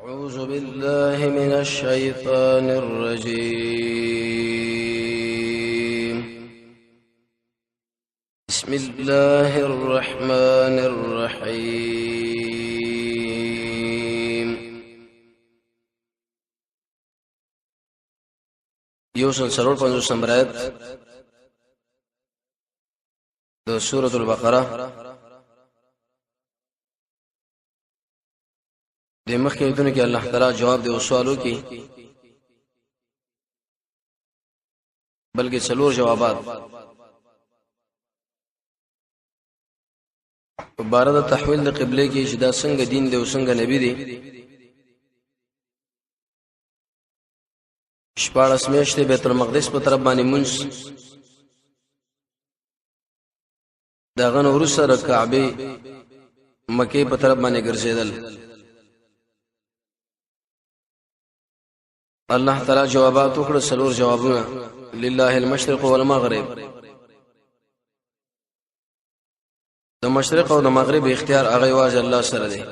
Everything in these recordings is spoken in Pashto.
أعوذ بالله من الشيطان الرجيم. بسم الله الرحمن الرحيم. يوصل سرور 50 نمبر آیت د سورة البقره د مخکې ایتونو کې الله تعالی جواب دی او سوالو کې بلکې څلور جوابات په بار د تحویل د قبله کې چې دا څنګه دین دی او څنګه نبی دی. شپاړس میاشتې بیت المقدس په طرف باندې مونږ داغه نور سره کعبه مکه په طرف باندې ګرځیدل. الله تعالی جوابات وکړه څلور جوابونه. لله المشرق والمغرب، د مشرق او د مغرب اختیار هغه واځ الله سره دی.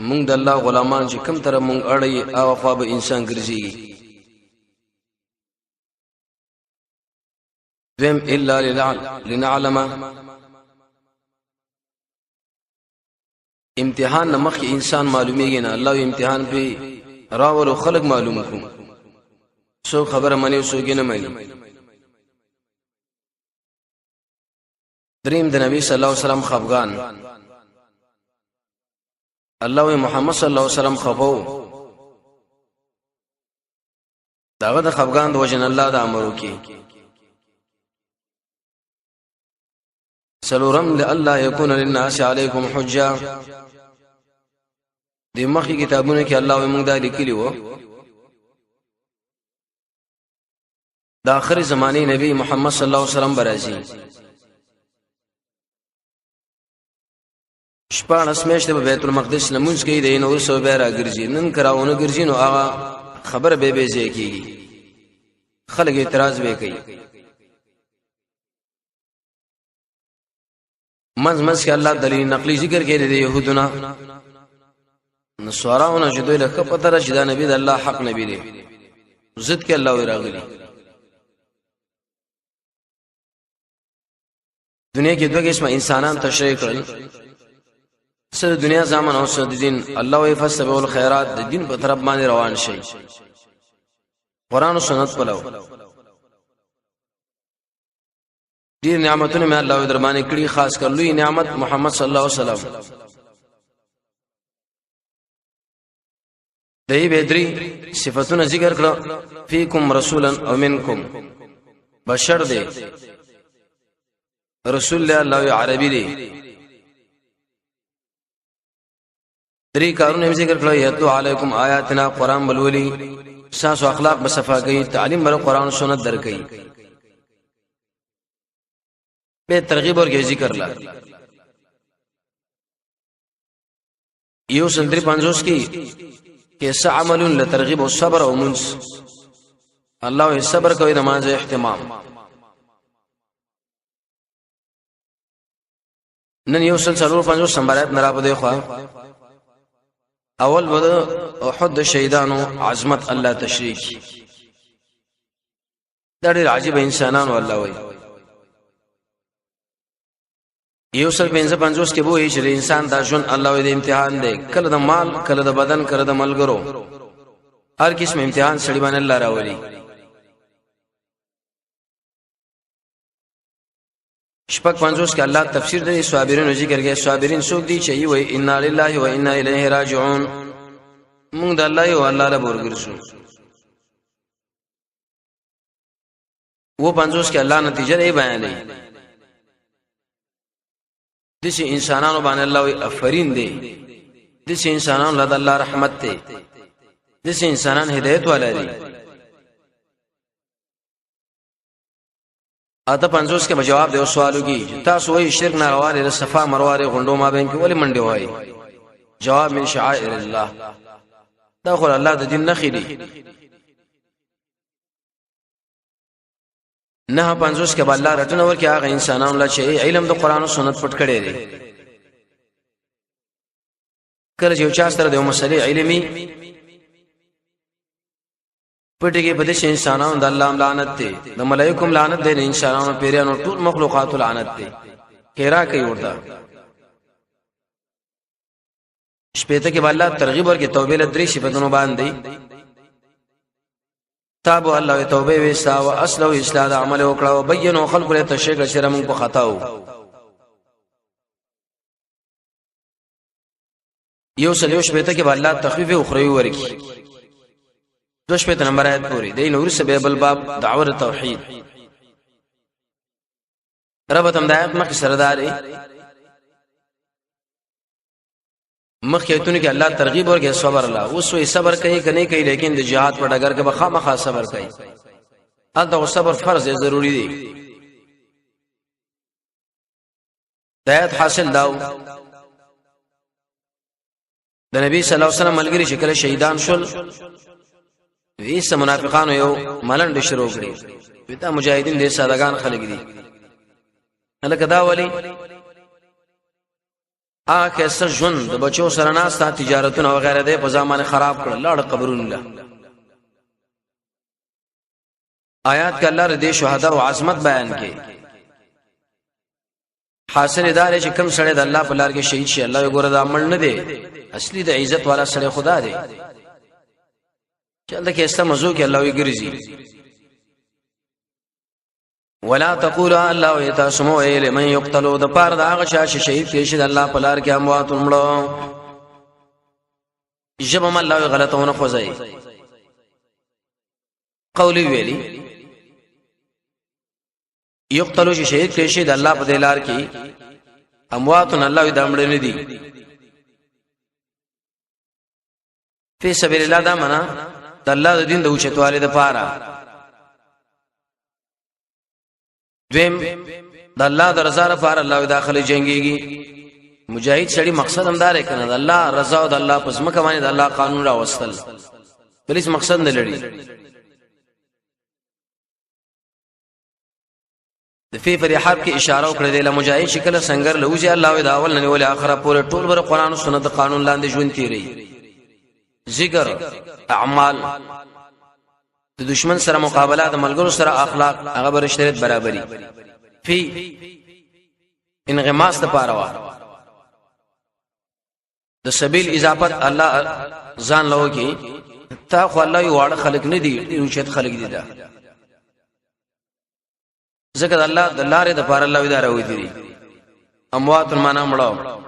مونږ د الله غلامان چې کوم طرف مونږ اړي او خو به انسان ګرځي. ذم الا لنعلم امتحان نمخ کې انسان معلومیږي نه، الله امتحان په راولو خلق معلوم کوم. سو خبره منی او سوګي نه مني. دریم د نبی صلی الله علیه وسلم خفغان. الله محمد صلی الله علیه وسلم خفو داغه د خفغان د وجن الله د امرو کې. سلورم لئلا يكون للناس عليكم حجه. د مخکې کتابونه کې الله موږ دا لیکلی وو د اخر زمانه نبی محمد صلی الله علیه وسلم برازي. شپاړس میاشتې په بیت المقدس لمونځ کوي د نور سو به راګرځي. نن کراونه ګرځي نو هغه خبر به ځای کیږي، خلک اعتراض به کوي. منځ کې الله دلیل نقلی ذکر کوي د يهودنا نصاراونه چې دوی له پته را چې دا نبی د الله حق نبی دی، ضد کې الله وراغلی. دنیا کې دوه قسمه انسانان تشریح کړل، سره دنیا زمان او سره دین. الله وی فسبوا الخيرات، د دین په طرف باندې روان شي، قران او سنت پلو. ډیر نعمتونه مې الله در باندې کړی، خاص کر لوی نعمت محمد صلی الله علیه وسلم. دای بدری صفاتونه ذکر کړه. فیکم رسولا او منکم، بشر دی، رسول الله عربی دی. درې کارونه ذکر کړه. یتلو علیکم آیاتنا، قران بلولی، ساس او اخلاق بصفاګی، تعلیم بر قران او سنت درکې. به ترغیب ورګه ذکر لا یو سندري 50 کې څه عملون لترغیب او صبر او منس. الله یې صبر کوي، نماز اهتمام. نن یو سل 50 سمبارات نرا بده خو اول بده احد شهیدانو عظمت الله تشریک. دا ډېر عجیب انسانانو الله وایي. یو سل 55 کې وایي چې انسان دا ژوند الله دې امتحان دی، کله د مال، کله د بدن، کله د ملګرو، هر قسم امتحان سړي باندې الله راولي. شپږ 50 کې الله تفسیر دی صابرین ذکر کوي. صابرین څوک دي چې وایي ان لله و انا الیه راجعون، موږ د الله او الله له ورګرځو. و 50 کې الله نتیجه دی بیانوي. دسی انسانانو باندې الله وی افرین دی، دسی انسانانو له الله رحمت دی، دسی انسانان هدایت والا دي. اته 50 کې جواب دی سوالو کې. تاسو وی شرک ناروا لري، صفا مروه غونډو ما بین کې ولی منډي وای. جواب من شعائر الله، دا خو الله د دین نخې دي. نه 50 کې الله رټنه ورکه هغه انسانانو لا چې علم د قران او سنت پټ کړي دي. کله چې چا سره د مسلې علمي پټيږي په دې انسانانو د الله لعنت دی د ملائکه لعنت دی د انسانانو پیرانو ټول مخلوقات لعنت دی کیرا کوي ورته شپته کې الله ترغیب ورکړي توبې لدري شي په دونو باندې تاب الله توبه وسا او اصل او اصلاح عمل وکړه او بینو خلق له تشریک شرم کو خطاو یو سلیو شپته کې الله تخفیف او خروي ورکړي دو شپته نمبر آیت پوری دی نور سبب الباب دعوه توحید رب تم دایت مخ سرداري مخیتونه کې الله ترغیب ورکړي صبر الله اوس وی صبر کوي کني کوي لیکن د جهاد په ډګر کې بخامخا صبر کوي دا صبر فرض ضروری دی دایت حاصل داو د نبی صلی الله علیه وسلم ملګری شکل شهیدان شول ویسه منافقانو یو ملنډ شروع کړی وتا مجاهدین دې سادهګان خلک دي هلکه دا ولی اکه سر ژوند د بچو سره ناستا تجارتونه او غیره ده په ځمانه خراب کړل لاړ قبرونه له آیات کې الله ردی شهدا او عظمت بیان کړي حاصل ادارې چې کم سړی د الله په لار کې شهید شي الله یې ګوره د عمل نه دی اصلي د عزت والا سړی خدا دی چلته کې استمزو کې الله یې ګرځي ولا تقولوا الله يتسمو الى من يقتلوا د پاره دا هغه شاشه شهید کې شي د الله په لار کې اموات مړو جبم الله غلطونه خوځي قولی ویلی يقتلوا شهید کې شي د الله په لار کې اموات الله دمړ نه دي په سبیل الله دا معنا د الله د دین د اوچتواله د پاره دویم د الله د رضا لپاره الله داخلي جنگيږي مجاهد شړي مقصد همدار کنه د الله رضا او د الله پس مکه باندې د الله قانون را وستل پولیس مقصد نه لري د فی فریحات کې اشاره وکړه د مجاهد شکل سنگر لوځي الله د اول نه ول اخره پورې ټول بر قران او سنت قانون لاندې ژوند تیری ذکر اعمال د دشمن سره مقابله د ملګرو سره اخلاق هغه بر شریعت برابرۍ فی انغماس د پاره د سبیل اضافت الله ځان لو کې تا خو الله یو واړه خلق نه دي اوچت خلق دي دا ذکر الله د لارې د پاره الله اداره وې دي اموات معنا مړو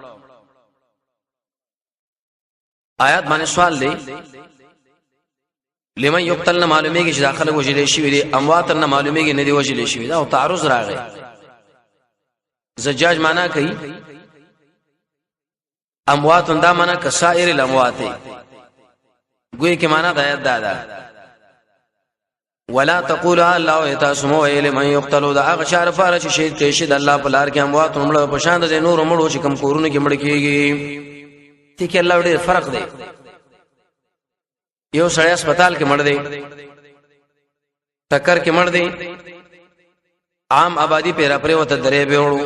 آیات باندې سوال دی لمن یقتلن معلومیږي چې داخله وجلې شي وي اموات نه معلومیږي نه دی وجلې شي دا او تعرض راغی زجاج معنا کوي اموات دا معنا کسائر الاموات ګوي کې معنا د آیات دا ولا تقولوا الله يتسمو الى من يقتلوا دا هغه شار فارچ شهید کې شي د الله په لار کې اموات مړ په شان د نور مړو چې کم کورونه کې مړ کیږي تی کې الله ډېر فرق دی یو سړی هسپتال کې مړ دی ټکر کې مړ دی عام آبادی پیرا پرې وته درې به وړو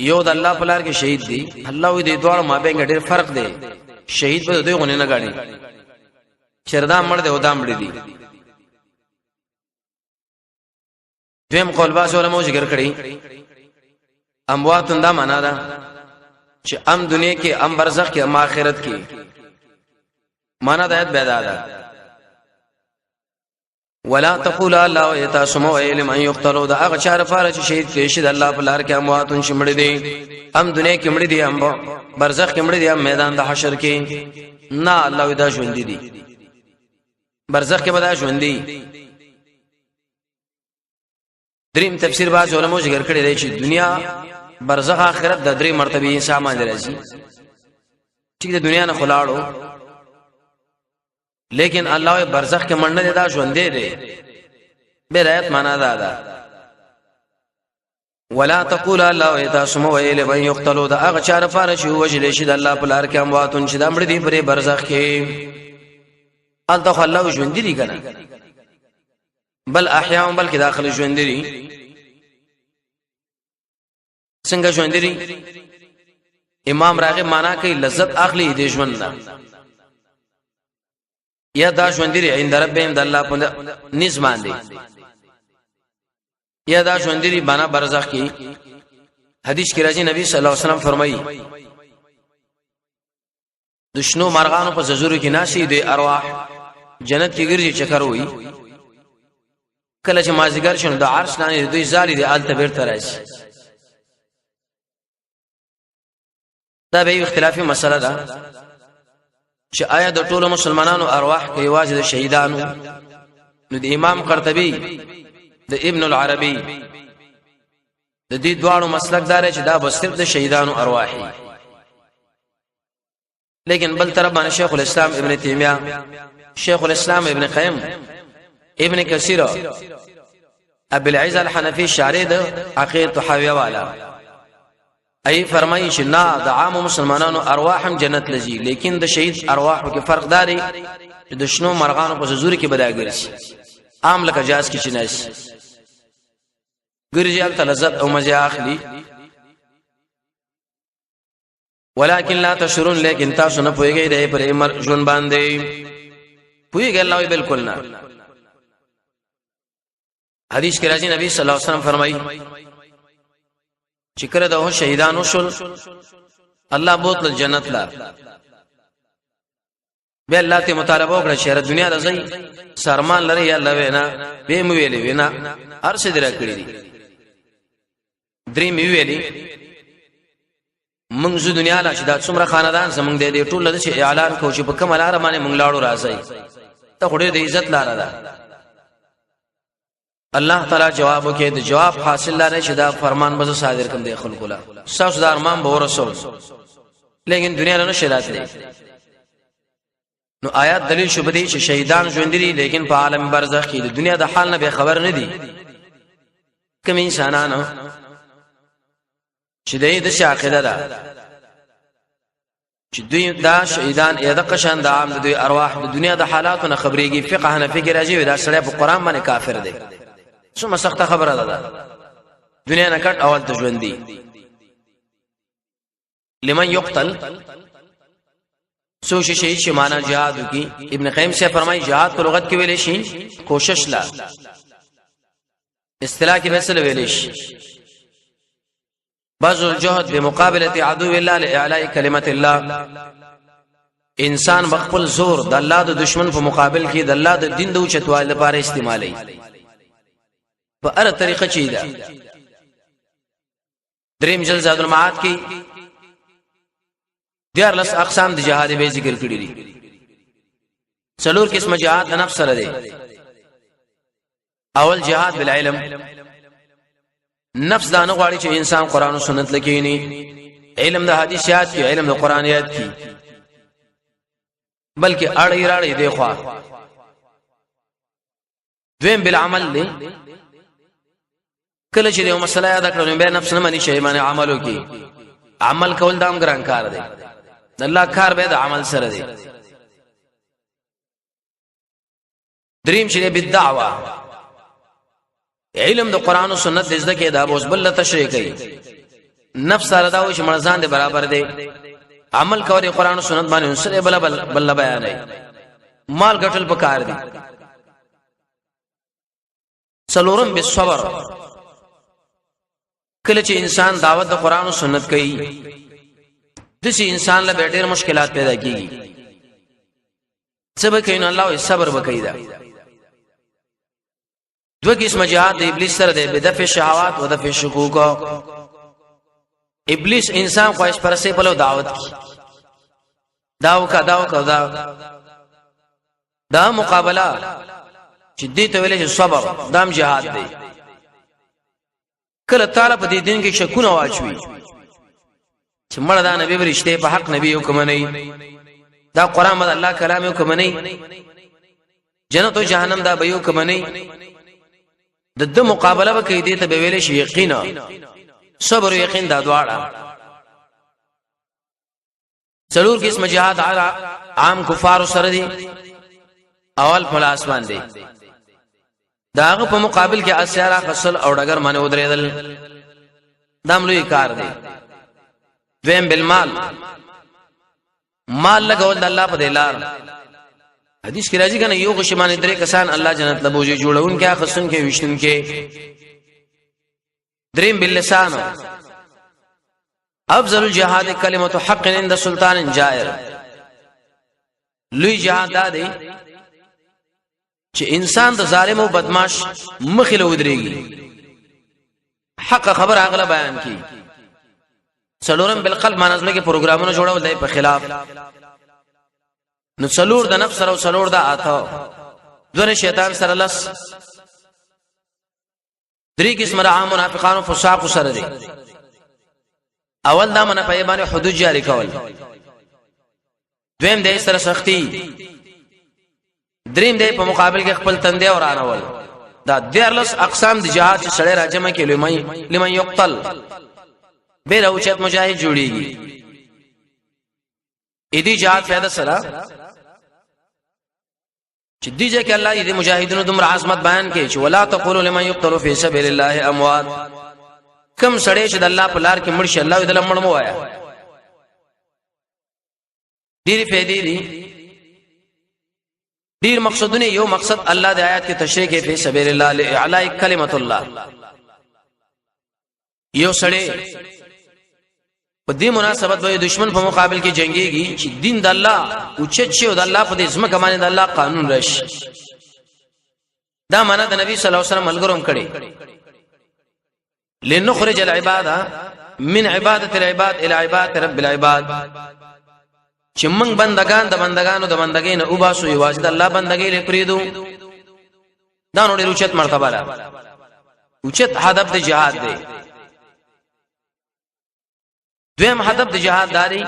یو د الله په لار کې شهید دی الله دې دوه مابین ډېر فرق دی شهید به دوی غونې نه غاړي چردا مړ دی او دا مړ دی دیم قول باس علماء ذکر کړي اموات دا معنا ده چې ام دنیا کې ام برزخ کې ام آخرت کې معنا د آیت پیدا ده ولا تقول الله يتسمو الى من يقتلوا دا هغه چار فارچ شهید کې شي د الله په لار کې امواتون شمړي دي ام دنیا کې مړي دي ام برزخ کې مړي دي ام میدان د حشر کې نه الله ودا ژوند دي برزخ کې بدا ژوند دي دریم تفسیر باز علماء ذکر کړی دی چې دنیا برزخ آخرت د درې مرتبه سامان راځي ټیک د دنیا نه خلاړو لیکن الله برزخ کې مننه دا ژوند دی به رایت معنا ده ولا تقول الله يتسمو الى من يقتلوا دا هغه چار فارش وجل شي د الله په لار کې امواتون چې د امر دي پر برزخ کې الله الله ژوند دي کنه بل احیاء بلکې داخل ژوند دي څنګه ژوند دي امام راغب معنا کوي لذت اخلي د ژوند نه یا دا ژوند لري عند ربهم د الله په نظام دی یا دا ژوند لري بنا برزخ کی حدیث کې راځي نبی صلی الله علیه وسلم فرمایي د شنو مرغانو په ززورو کې ناشي د ارواح جنت کې ګرځي چکر وي کله چې مازیګر شنو د عرش لاندې دوی زالي د آلته بیرته راشي دا به اختلافي مسله ده چې آیا د ټولو مسلمانانو ارواح کې واجب د شهیدانو نو د امام قرطبي د ابن العربي د دې دواړو مسلک دار چې دا بس صرف د شهیدانو ارواحي لیکن بل طرف باندې شیخ الاسلام ابن تیمیه شیخ الاسلام ابن قیم ابن کثیر ابو العز الحنفی شارح د عقیدۃ حویہ والا ای فرمایي چې نه د عام مسلمانانو ارواح هم جنت لږي لیکن د شهید ارواحو کې فرق داري چې د شنو مرغانو په زوري کې بداګرشي عام لکه جاز کې چناش ګرځي ال لذت او مزه اخلي ولكن لا تشرون لیکن تاسو نه پويږئ د پر عمر ژوند باندې پويږئ الله وي بالکل نه حدیث کې راځي نبی صلی الله علیه وسلم فرمایي چې کړه د شهیدانو شول الله بوتل جنت لا به الله ته مطالبه وکړه چې دنیا د ځای سرمان لري یا الله وینا به مو ویلې وینا هر څه درا کړی دي درې مې ویلې موږ زو دنیا لا چې دا څومره خاندان زمونږ دې ټول له چې اعلان کو چې په کومه لار باندې موږ لاړو راځي ته خوري د عزت لار ده الله تعالی جواب وکي د جواب حاصل لاره چې دا فرمان به صادر کوم دی خلکو لا ساس دار مان به ورسول لیکن دنیا له نشرات دي نو آیات دلیل شو بدی چې شهیدان ژوندري لیکن په عالم برزخ کې د دنیا د حال نه به خبر نه دي کوم انسانانو چې د عقیده ده چې دوی دا شهیدان یا د قشان د عام د دوی ارواح د دنیا د حالاتو نه خبرېږي فقه نه فکر راځي دا سړی په قران باندې کافر دی څومره سخته خبره ده دنیا نه کټ اول ته ژوند دي لمن يقتل سوچ شي چې معنا جهاد کی ابن قیم سے فرمای جهاد په لغت کې ویل شي کوشش لا اصطلاح کې مثل ویل شي بذل الجهد بمقابله عدو الله لاعلاء كلمه الله انسان بخپل زور د الله د دشمن په مقابل کې د الله د دین د اوچتوال لپاره استعمالي په هر طریقه چي ده دریم جل زاد المعاد کې دیار لس اقسام د جهاد به ذکر کړی دي څلور قسم جهاد د نفس سره دي اول جهاد بالعلم نفس دا نه غواړي چې انسان قران او سنت لکېني علم د حدیثات کې علم د قرانیات کې بلکې اړې راړې دی خو دویم بالعمل دی کله چې یو مسله یاد کړو به نفس نه مانی شي باندې عملو کې عمل کول دام ګران کار دی الله کار به د عمل سره دی دریم چې بالدعوه علم د قران او سنت د زده کې دا اوس بل تشریح کوي نفس سره دا و چې مرزان دي برابر دي عمل کوي قران او سنت باندې سره بل بیان دی مال ګټل پکار دي څلورم بالصبر کله چې انسان دعوت د قران او سنت کوي د شي انسان له ډېر مشکلات پیدا کیږي صبر کوي نو الله صبر وکړي دا دو قسم جهاد د ابلیس سره د بدفع شهوات او دفع شکوک ابلیس انسان خواهش پرسته په لو دعوت کی داو کا دا مقابله چې دې ته ویل شي صبر دام جهاد دی کله تعالی په دې دین کې شکونه واچوي چې مړه دا نبی ورشته په حق نبی حکم نه دا قران مد الله کلام حکم نه جنت او جهنم دا به حکم نه د مقابله وکي دې ته ویل شي یقینا صبر او یقین دا دواړه څلور قسم جهاد عام کفار سره دي اول خلاص باندې داغه په مقابل کې اسیارا خصل او ډګر باندې ودرېدل دام لوی کار دی دویم بالمال مال لګول د الله په دلار حدیث کې راځي کنه یو غشمان درې کسان الله جنت لبوږي جوړون کې اخصن کې وشتن کې دریم باللسان افضل الجهاد کلمه حق عند سلطان جائر لوی جهاد دا دی چې انسان د ظالم او بدمعش مخله ودرېږي حق خبر اغله بیان کی څلورم بالقلب منظمه کې پروګرامونه جوړول دی په خلاف نو څلور د نفس سره او څلور د اته دوه شیطان سره لس درې قسم را منافقانو فساق سره دي اول دا منه په باندې حدود جاری کول دویم د سره سختی دریم د په مقابل کې خپل تندې اورانول دا دیرلس اقسام د جهاد چې سړی راجمه کې لمن یقتل به اوچت مجاهد جوړیږي اې دې جهاد پیدا سره چې دیجه کې الله دې مجاهدونو دومره عظمت بیان کوي چې ولا تقولوا لمن يقتل في سبيل الله اموات کم سړی چې د الله په لار کې مړ شي الله دې لمړ مو وایا ډېر فائدې دي ډیر مقصدونه یو مقصد الله د آیات کې تشریح کې په سبیل الله لاعلاء کلمت الله یو سړی په دې مناسبت به دشمن په مقابل کې جنگيږي چې دین د الله او چې د الله په دې اسمه کمانه د الله قانون راشي دا معنا د نبی صلی الله علیه وسلم ملګروم کړي لنخرج العباده من عباده العباد الى عباده رب العباد چې موږ بندگان د بندگانو د بندګۍ نه وباسو یوازې د الله بندګۍ لپاره پریدو دا نو ډېر اوچت مرتبه ده اوچت هدف د جهاد دی دویم هدف د جهاد داري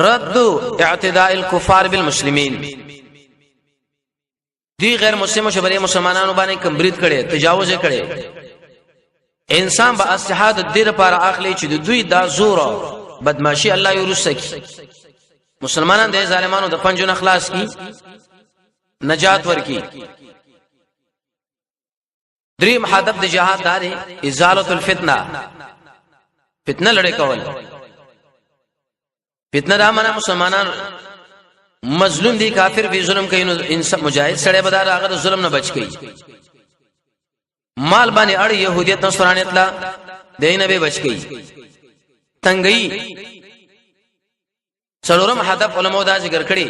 رد اعتداء الكفار بالمسلمین دی غیر مسلمو شبري مسلمانانو باندې کمبرید کړي تجاوز کړي انسان با استحاد د دې لپاره اخلي چې د دوی دا زور بدمعشي الله یورسکی مسلمانان د ظالمانو د پنجو اخلاص کی نجات ورکی دریم هدف د جهاد داري ازاله الفتنه فتنه لړې کول فتنه دا معنا مسلمانان مظلوم دي کافر به ظلم کوي نو انسان مجاهد سره بدار هغه ظلم نه بچ کی مال باندې اړ يهوديت نصرانيت لا دینه به بچ کی تنگئی څلورم هدف علماء دا ذکر کړي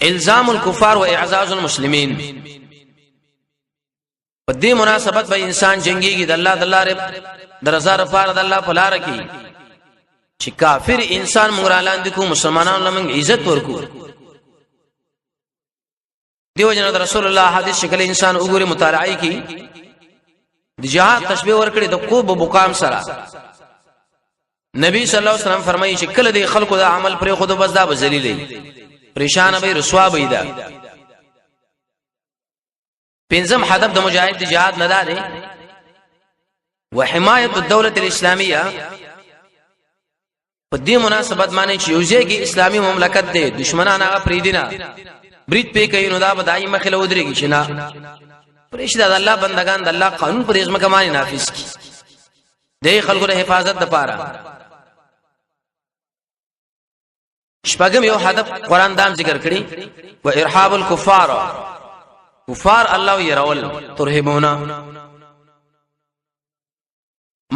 الزام الكفار و اعزاز المسلمین په دې مناسبت به انسان جنگيږي د الله رب درزار لپاره د الله په لار کې چې کافر انسان مغرالان دي کو مسلمانانو لمن عزت ورکو دیو جن رسول الله حدیث شکل انسان وګوري مطالعه کی د جهاد تشبیه ورکړي د قوب مقام سره نبی صلی الله علیه وسلم فرمایي چې کله د خلکو د عمل پر خود بس دا بذلیلې پریشان به رسوا به دا پنځم هدف د مجاهد د جهاد نه ده وحمایت الدوله الاسلامیه په دې مناسبت باندې چې یوځای کې اسلامي مملکت دی دشمنان هغه پریدینا برید پې کوي نو دا بدای مخله ودرېږي چې نه پرېښه د الله بندگان د الله قانون پر ځمکه باندې نافذ کی د خلکو د حفاظت لپاره شپږم یو هدف قران دام ذکر کړی و ارهاب الكفار کفار الله يرول ترهبونا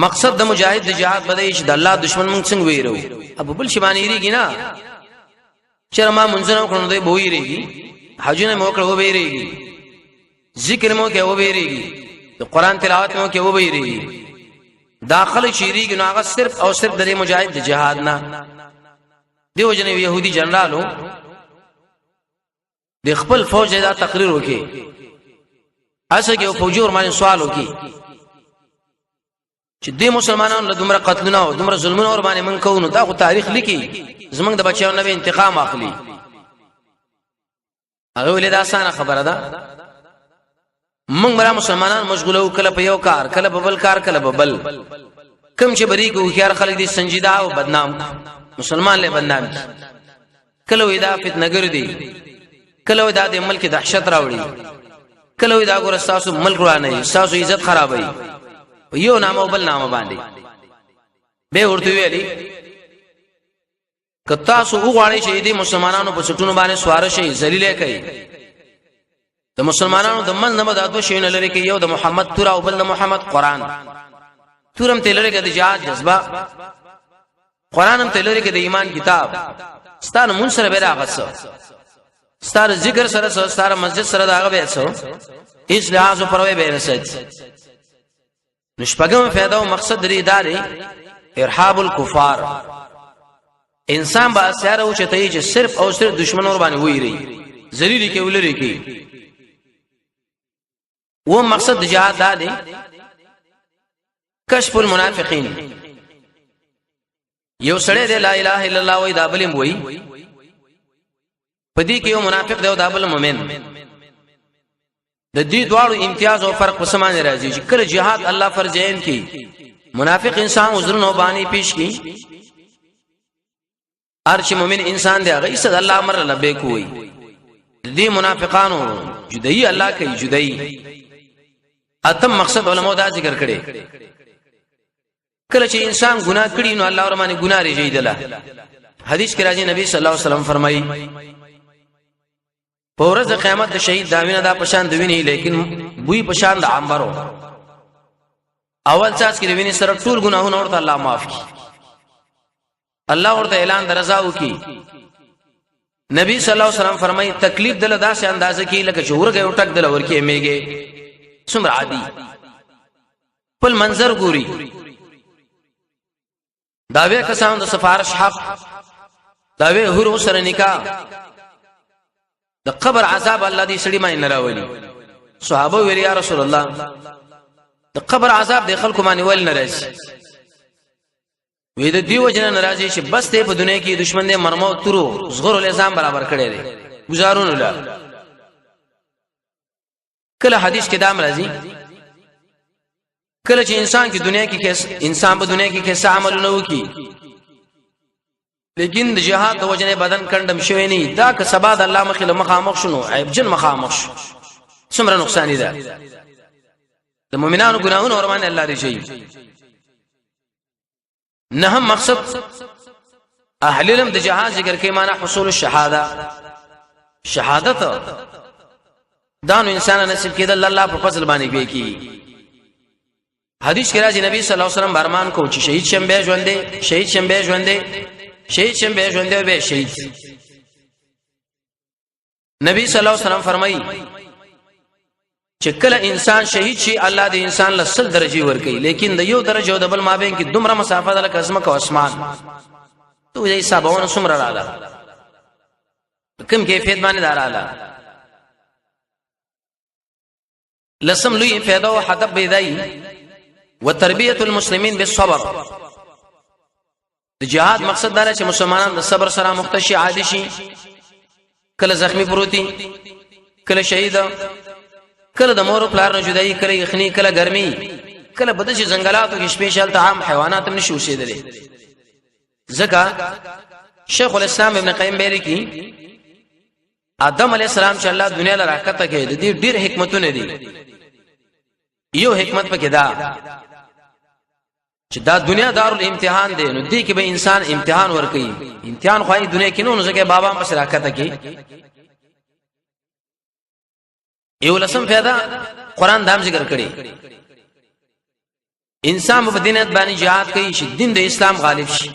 مقصد د مجاهد د جهاد بدای چې د الله دشمن مونږ څنګه ویرو ابو بل شبانی ریږي نه چرما منځنه کړو دوی بویریږي حجونه مو کړو ویریږي ذکر مو کې ویریږي د قران تلاوت مو کې ویریږي داخله شيریږي نو هغه صرف او صرف د مجاهد د جهاد نه دیو جن يهودي جنرالو د خپل فوج دا تقریر وکي اسه کې فوجور باندې سوال وکي چې د مسلمانانو له دومره قتلونه او دومره ظلمونه اور باندې من کوو نو دا خو تاریخ لیکي زمونږ د بچیانو نه انتقام اخلي هغه ولې دا اسانه خبره ده موږ مرا مسلمانان مشغوله کله په یو کار کله په بل کار کله په بل کم چې بری کو خيار خلک دي سنجیده او بدنام مسلمان له بدنام کله وې دا فتنګر دي کله وې دا د ملک دهشت راوړي کله وې دا ګور تاسو ملک ورانه تاسو عزت خرابوي یو نامه او بل نامه باندې به ورته ویلي کتا سو وغواړي چې دې مسلمانانو په سټونو باندې سوار شي ذلیل کوي د مسلمانانو د من نه مدد شي نه لري کې یو د محمد تور او بل د محمد قران تورم ته لري کې د جهاد جذبه قرانم ته لري کې د ایمان کتاب ستانه مون سره به راغسو ستاره ذکر سره ستاره مسجد سره داغه به سو هیڅ لحاظ پروي به رسید نشپګم فائدہ او مقصد لري اداري ارهاب الكفار انسان با اساره او چته چې صرف او صرف دشمن ور باندې وېری ذلیل کې ولري کې و مقصد جهاد دا دی کشف المنافقین یو سړی دی لا اله الا الله وای دا بلم وای پدې کې یو منافق دی او دا بل مؤمن د دې دواړو امتیاز او فرق په سمانه راځي چې کله jihad الله فرض عین کی منافق انسان عذر نو باندې پیش کی ارچ مؤمن انسان دی هغه صد الله امر لبیک وای دې منافقانو جدئی الله کوي جدئی اتم مقصد علماء دا ذکر کړي کله چې انسان ګناه کړي نو الله ورمانه ګناه ریږي دله حدیث کې راځي نبی صلی الله علیه وسلم فرمایي په ورځ قیامت د شهید داوینه دا پشان دوینه لیکن بوئی پشان د عنبرو اول څاڅ کې دوینه سره ټول ګناهونه ورته الله معاف کړي الله ورته اعلان درزاو کی نبی صلی الله علیه وسلم فرمایي تکلیف دل داسې اندازه کې لکه شورګه یو ټک دل ورکی میګه څومره عادي په منظر ګوري داوی کسان د سفارش حق داوی هر سره نکاح د قبر عذاب الله دې سړي ما نه راولي صحابه ویل یا رسول الله د قبر عذاب د خلکو باندې ول نه راځي وې د دیو جن ناراضي چې بس ته په دنیا کې دشمن دې مرمو تورو زغور الزام برابر کړي دي گزارون الله کله حدیث کې دام راځي کله چې انسان کې دنیا کې انسان په دنیا کې کیسه عمل نه وکي لیکن د جهاد د وجنه بدن کندم شوی نه دا که سبا د الله مخې له مخامخ شنو عیب جن مخامخ شو څومره نقصان ده د مؤمنانو ګناهونه ورمانه الله دې شي نه هم مقصد اهل علم د جهاد ذکر کې معنا حصول الشهاده شهادت دانو انسان نصیب کېدل الله په فضل باندې کوي کی حدیث کې راځي نبی صلی الله علیه وسلم فرمان کو چې شهید شم به ژوندې شهید شم به ژوندې شهید شم به ژوندې به شهید نبی صلی الله علیه وسلم فرمایي چې کله انسان شهید شي الله دې انسان له 100 درجه ور کوي لیکن د یو درجه او د بل مابین کې دومره مسافه ده لکه اسمه او اسمان ته یې حسابونه څومره رااله کوم کیفیت باندې داراله لسم لوی فائدہ او هدف بيدای وتربیه المسلمین بالصبر د جهاد مقصد دا چې مسلمانان د صبر سره مختشي عادي شي کله زخمی پروتي کله شهید کله د مور پلار نه جدای کله یخنی کله ګرمي کله بدشي ځنګلاتو کې سپیشل طعام حیوانات هم نشي وسیدلې ځکه شیخ الاسلام ابن قیم بیری کی آدم علیہ السلام چې الله دنیا لپاره راکته کې د دې ډېر حکمتونه دي یو حکمت پکې دا چې دا دنیا دارالامتحان دی نو دې کې به انسان امتحان ورکړي امتحان خوای دنیا کې نو ځکه بابا هم راکته کې یو لسم فائدہ قران دام ذکر کړي انسان په دینت باندې jihad کوي چې دین د اسلام غالب شي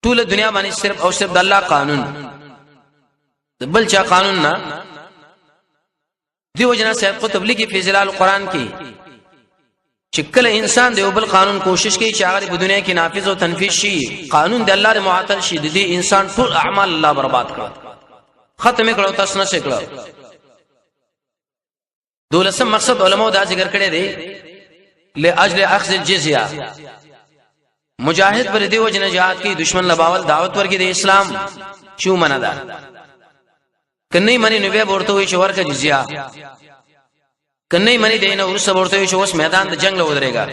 ټول دنیا باندې صرف او صرف د الله قانون د بل چا قانون نه دیو جنا صاحب قطب لیکي فی ظلال القرآن کې چې کله انسان د یو بل قانون کوشش کوي چې هغه په دنیا کې نافذ او تنفیذ شي قانون د الله معطل شي د دې انسان ټول اعمال الله برباد کړ ختم کړو تاسو نه شکړو دولسم مقصد علماء دا ذکر کړی دی لاجل اخذ الجزيه مجاهد پر دی وجنه jihad کې دشمن لباول دعوت ورکړي د اسلام چو منه ده کني منی نو به ورته وي چې ورکه جزيه کني منی دینه ورسره ورته وي چې اوس میدان د جنگ له ودرېګا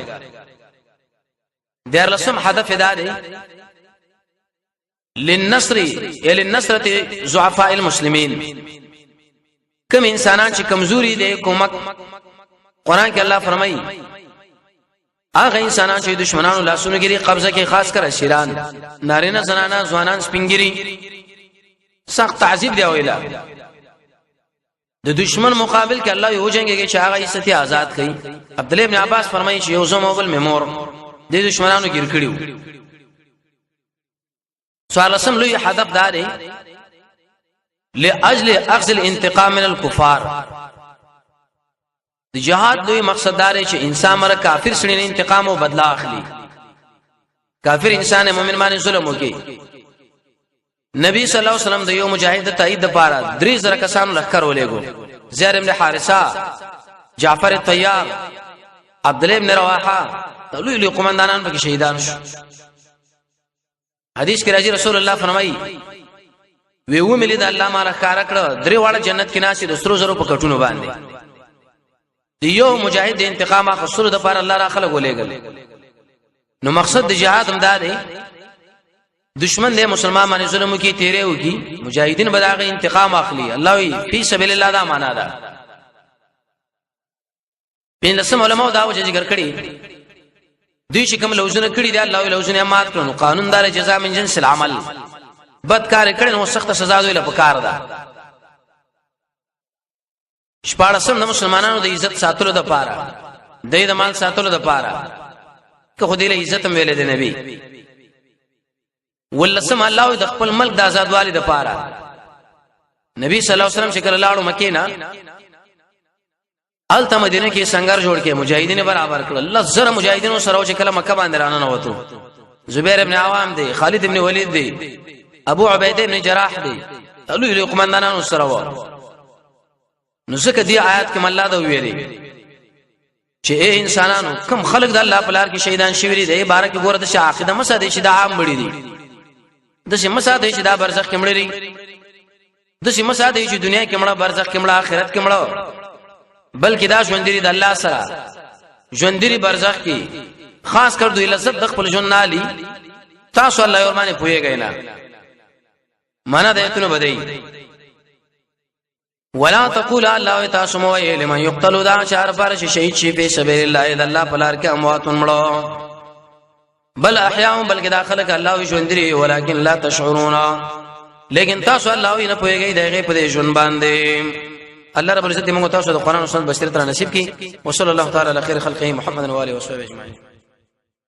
دیر لسم هدف ادا دی للنصر للنصرة ضعفاء المسلمين کم انسانان چې کمزوري دي کومک قران کې الله فرمایي هغه انسانان چې دشمنانو لاسونو کې قبضه کې خاص کر شیران نارینه زنانه ځوانان سپینګری سخت تعذيب دی ویلا د دشمن مقابل کې الله یو جنګي چې هغه عزت آزاد کړي عبد الله ابن عباس فرمایي چې یو زموبل ممور د دشمنانو ګر کړیو سوال سم لوی هدف داري لاجل اخذ الانتقام من الكفار د جهاد دوی مقصد داري چې انسان مر کافر سړي انتقام او بدلا اخلي کافر انسان مومن باندې ظلم وکي نبی صلی الله علیه وسلم د یو مجاهد تایید لپاره 3000 کسانو لخر ولېګو زهر ابن حارثه جعفر الطیار عبد الله ابن رواحه لوی قومندانان به شهیدان شو حدیث کې راځي رسول الله فرمایي وی و ملي د الله ما راخاره کړ درې واړه جنت کې ناشې د سترو زرو په کټونو باندې دیو مجاهد انتقام اخصره د پر الله را خلق ولېګل نو مقصد د جهاد هم دا دی دشمن دې مسلمان باندې ظلم کوي تیرې وکي مجاهدین به داغه انتقام اخلي الله وی فی سبیل الله دا معنا ده بین لسم علماء دا وجه ذکر کړي دوی چې کوم لوزونه کړي دي الله لوزونه مات کړو قانون دار جزاء من جنس العمل بدکار کړي نو سخت سزا دوی له پکار ده شپاړسم د مسلمانانو د عزت ساتلو د پاره د مال ساتلو د پاره که خو دې له عزت هم ویلې د نبی ولسم الله د خپل ملک د آزادوالي د پاره نبی صلی الله علیه وسلم چې کله لاړو مکه نه الته مدینه کې څنګه جوړ کې مجاهدین برابر کړل الله زره مجاهدینو سره چې کله مکه باندې رانه وته زبیر ابن عوام دی خالد ابن ولید دی ابو عبیده ابن جراح دی لوی قومندانانو سره و نو څنګه دی آیات کې الله دا ویلي چې اے انسانانو کم خلق د الله په لار کې شهیدان شوی دی بارک ګوره د عقیده مساده چې د عام بړي دي د شي مساده چې د برزخ کې مړي دي د شي مساده چې دنیا کې مړه برزخ کې مړه آخرت کې مړه بلکې دا ژوندری د الله سره ژوندری برزخ کې خاص کر دوی لذت د خپل ژوند نالي تاسو الله ورمانه پويږئ نه معنا د ایتونو بدای ولا تقول الله تاسو مو لمن يقتل دا شهر پر شهید شي په سبيل الله د الله په لار کې اموات مړو بل احیاء بلکې داخله الله ژوندری ولکن لا تشعرون لیکن تاسو الله یې نه پويږئ دغه په ژوند باندې الله رب العزت موږ تاسو د قرآن او سنت بصیرت را نصیب کړي وصلی الله تعالی علی خیر خلقه محمد و علیه و صحبه اجمعین